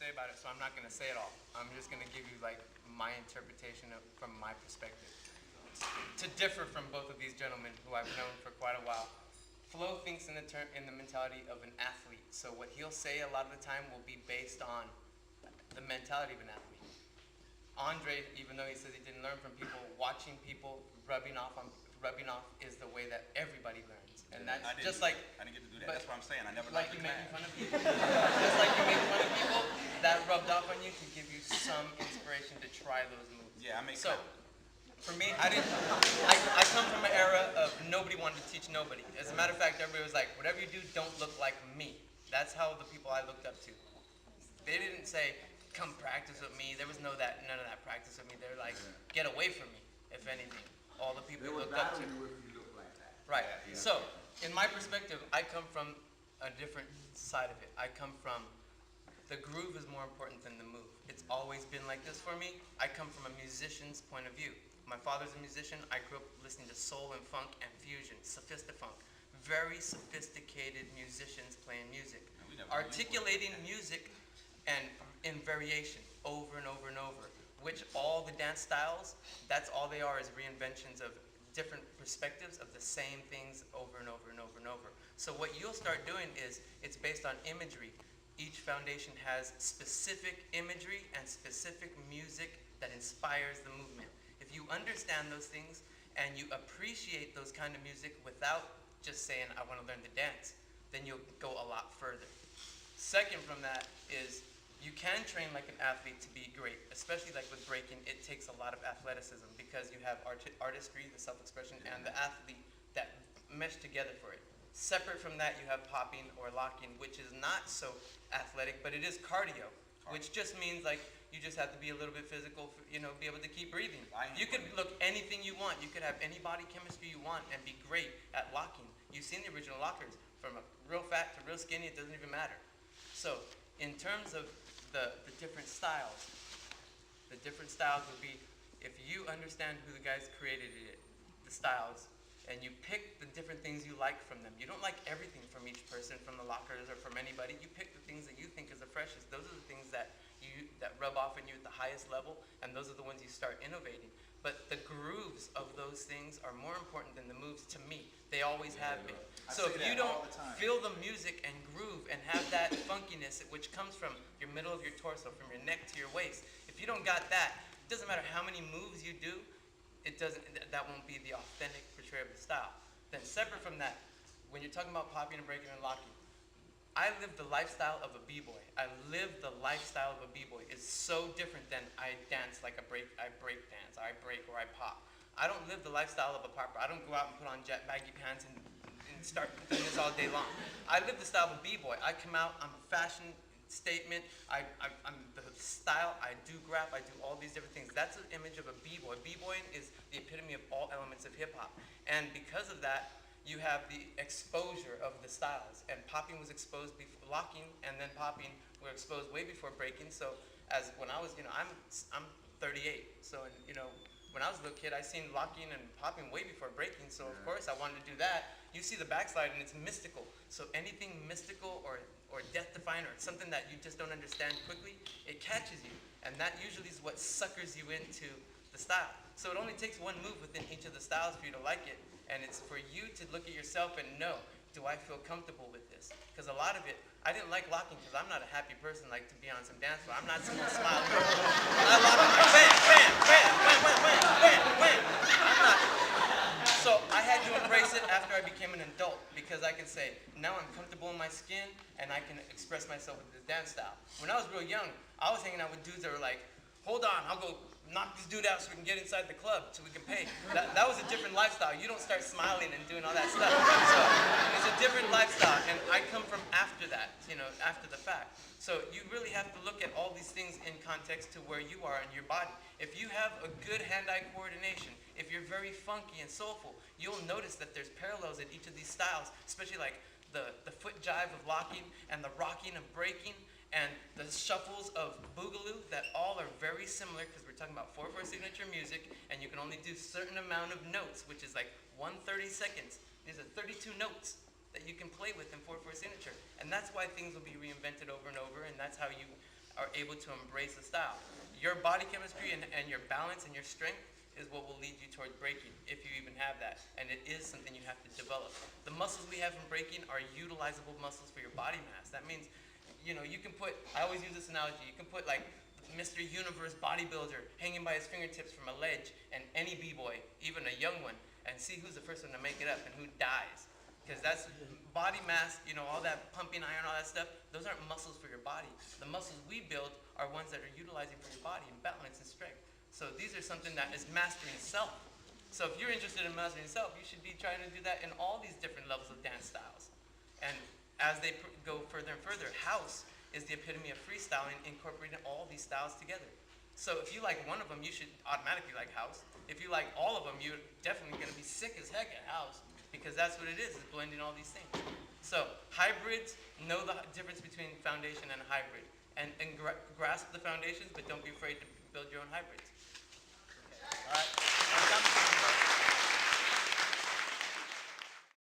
say about it, so I'm not going to say it all. I'm just going to give you like my interpretation from my perspective. To differ from both of these gentlemen who I've known for quite a while, Flo thinks in the mentality of an athlete. So what he'll say a lot of the time will be based on the mentality of an athlete. Andre, even though he says he didn't learn from people, watching people rubbing off is the way that everybody learns. And that's just like I didn't get to do that. That's what I'm saying. I never like liked you the making class. fun of people. Just like you make fun of people, that rubbed off on you to give you some inspiration to try those moves. Yeah, I make so. For me, I come from an era of nobody wanted to teach nobody. As a matter of fact, everybody was like, whatever you do, don't look like me. That's how the people I looked up to. They didn't say, come practice with me. There was none of that practice with me. They were like, get away from me, if anything. All the people you looked up to. You if you look like that. Right. Yeah. So, in my perspective, I come from a different side of it. I come from the groove is more important than the move. It's always been like this for me. I come from a musician's point of view. My father's a musician. I grew up listening to soul and funk and fusion, sophistifunk. Very sophisticated musicians playing music. Articulating music and in variation over and over and over, which all the dance styles, that's all they are is reinventions of different perspectives of the same things over and over and over and over. So what you'll start doing is it's based on imagery. Each foundation has specific imagery and specific music that inspires the movement. If you understand those things and you appreciate those kind of music without just saying, I want to learn to dance, then you'll go a lot further. Second from that is you can train like an athlete to be great, especially like with breaking. It takes a lot of athleticism because you have artistry, the self-expression, and the athlete that mesh together for it. Separate from that, you have popping or locking, which is not so athletic, but it is cardio, which just means like you just have to be a little bit physical, be able to keep breathing. You could look anything you want. You could have any body chemistry you want and be great at locking. You've seen the original lockers, from a real fat to real skinny, it doesn't even matter. So in terms of the different styles would be, if you understand who the guys created it, the styles, and you pick the different things you like from them. You don't like everything from each person, from the lockers or from anybody. You pick the things that you think is the freshest. Those are the things that rub off on you at the highest level, and those are the ones you start innovating. But the grooves of those things are more important than the moves to me. They always have been. So if you don't feel the music and groove and have that funkiness, which comes from your middle of your torso, from your neck to your waist, if you don't got that, it doesn't matter how many moves you do, that won't be the authentic portrayal of the style. Then separate from that, when you're talking about popping and breaking and locking, I live the lifestyle of a b-boy. I live the lifestyle of a b-boy. It's so different than I dance like I break dance, I break or I pop. I don't live the lifestyle of a popper. I don't go out and put on baggy pants and start doing this all day long. I live the style of a b-boy. I come out, I'm a fashion statement, I'm the style, I do graph, I do all these different things. That's an image of a b-boy. B-boying is the epitome of all elements of hip-hop. And because of that, you have the exposure of the styles. And popping was exposed before locking, and then popping were exposed way before breaking. So when I was, I'm 38. So, when I was a little kid, I seen locking and popping way before breaking. So of course I wanted to do that. You see the backslide and it's mystical. So anything mystical or death-defying or something that you just don't understand quickly, it catches you. And that usually is what suckers you into the style. So it only takes one move within each of the styles for you to like it. And it's for you to look at yourself and know, do I feel comfortable with this? Because a lot of it, I didn't like locking because I'm not a happy person like to be on some dance floor. I'm not someone smiling. I lock bam, bam, bam, bam, bam, bam, bam, bam. I'm not. So I had to embrace it after I became an adult because I could say, now I'm comfortable in my skin and I can express myself with this dance style. When I was real young, I was hanging out with dudes that were like, hold on, I'll go knock this dude out so we can get inside the club so we can pay. That was a different lifestyle. You don't start smiling and doing all that stuff. So it's a different lifestyle, and I come from after that, after the fact. So you really have to look at all these things in context to where you are in your body. If you have a good hand-eye coordination, if you're very funky and soulful, you'll notice that there's parallels in each of these styles, especially like the foot jive of locking and the rocking of breaking and the shuffles of boogaloo that all are very similar because we're talking about 4/4 signature music, and you can only do a certain amount of notes, which is like 1/30 seconds. These are 32 notes that you can play with in 4/4 signature, and that's why things will be reinvented over and over, and that's how you are able to embrace the style. Your body chemistry and your balance and your strength is what will lead you towards breaking, if you even have that. And it is something you have to develop. The muscles we have in breaking are utilizable muscles for your body mass. That means, you know, you can put, I always use this analogy, you can put like Mr. Universe bodybuilder hanging by his fingertips from a ledge and any b-boy, even a young one, and see who's the first one to make it up and who dies. Because that's body mass, you know, all that pumping iron, all that stuff, those aren't muscles for your body. The muscles we build are ones that are utilizing for your body and balance and strength. So these are something that is mastering self. So if you're interested in mastering self, you should be trying to do that in all these different levels of dance styles. And as they go further and further, house is the epitome of freestyling, incorporating all these styles together. So if you like one of them, you should automatically like house. If you like all of them, you're definitely going to be sick as heck at house, because that's what it is blending all these things. So hybrids, know the difference between foundation and a hybrid. And grasp the foundations, but don't be afraid to build your own hybrids.